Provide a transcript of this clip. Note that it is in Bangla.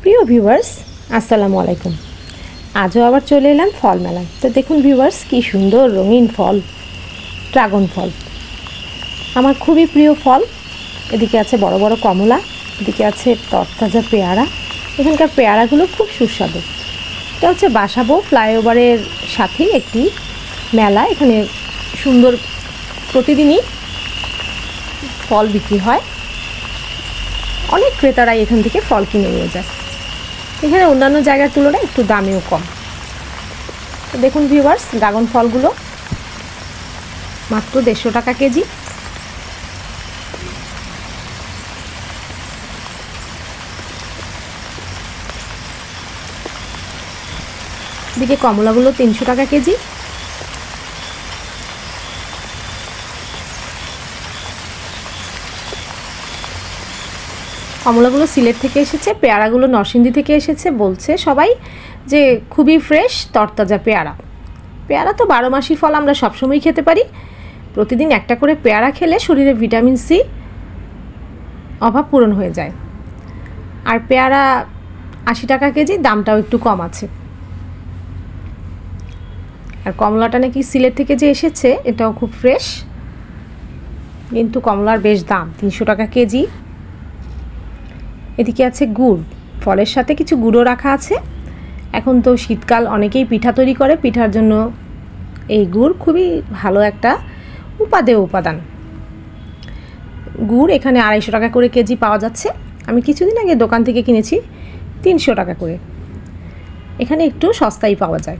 প্রিয় ভিউয়ার্স, আসসালামু আলাইকুম। আজও আবার চলে এলাম ফল মেলায়। তো দেখুন ভিউয়ার্স, কি সুন্দর রঙিন ফল, ড্রাগন ফল আমার খুবই প্রিয় ফল। এদিকে আছে বড় বড় কমলা, এদিকে আছে তরতাজা পেয়ারা। এখানকার পেয়ারাগুলো খুব সুস্বাদু। এটা হচ্ছে বাসাবো ফ্লাইওভারের সাথেই একটি মেলা। এখানে সুন্দর প্রতিদিনই ফল বিক্রি হয়। অনেক ক্রেতারাই এখান থেকে ফল কিনে নিয়ে যায়। এখানে অন্যান্য জায়গার তুলনায় একটু দামেও কম। তো দেখুন ভিউয়ার্স, ড্রাগন ফলগুলো মাত্র 150 টাকা কেজি। এদিকে কমলাগুলো 300 টাকা কেজি। কমলাগুলো সিলেট থেকে এসেছে, পেয়ারাগুলো নরসিংদী থেকে এসেছে। বলছে সবাই যে খুবই ফ্রেশ তরতাজা পেয়ারা। পেয়ারা তো 12 মাসি ফল, আমরা সবসময় খেতে পারি। প্রতিদিন একটা করে পেয়ারা খেলে শরীরে ভিটামিন সি অভাব পূরণ হয়ে যায়। আর পেয়ারা 80 টাকা কেজি, দামটাও একটু কম আছে। আর কমলাটা নাকি সিলেট থেকে যে এসেছে এটাও খুব ফ্রেশ, কিন্তু কমলার বেশ দাম, 300 টাকা কেজি। এদিকে আছে গুড়, ফলের সাথে কিছু গুঁড়ো রাখা আছে। এখন তো শীতকাল, অনেকেই পিঠা তৈরি করে। পিঠার জন্য এই গুড় খুবই ভালো একটা উপাদান। গুড় এখানে 250 টাকা করে কেজি পাওয়া যাচ্ছে। আমি কিছুদিন আগে দোকান থেকে কিনেছি 300 টাকা করে। এখানে একটু সস্তায় পাওয়া যায়।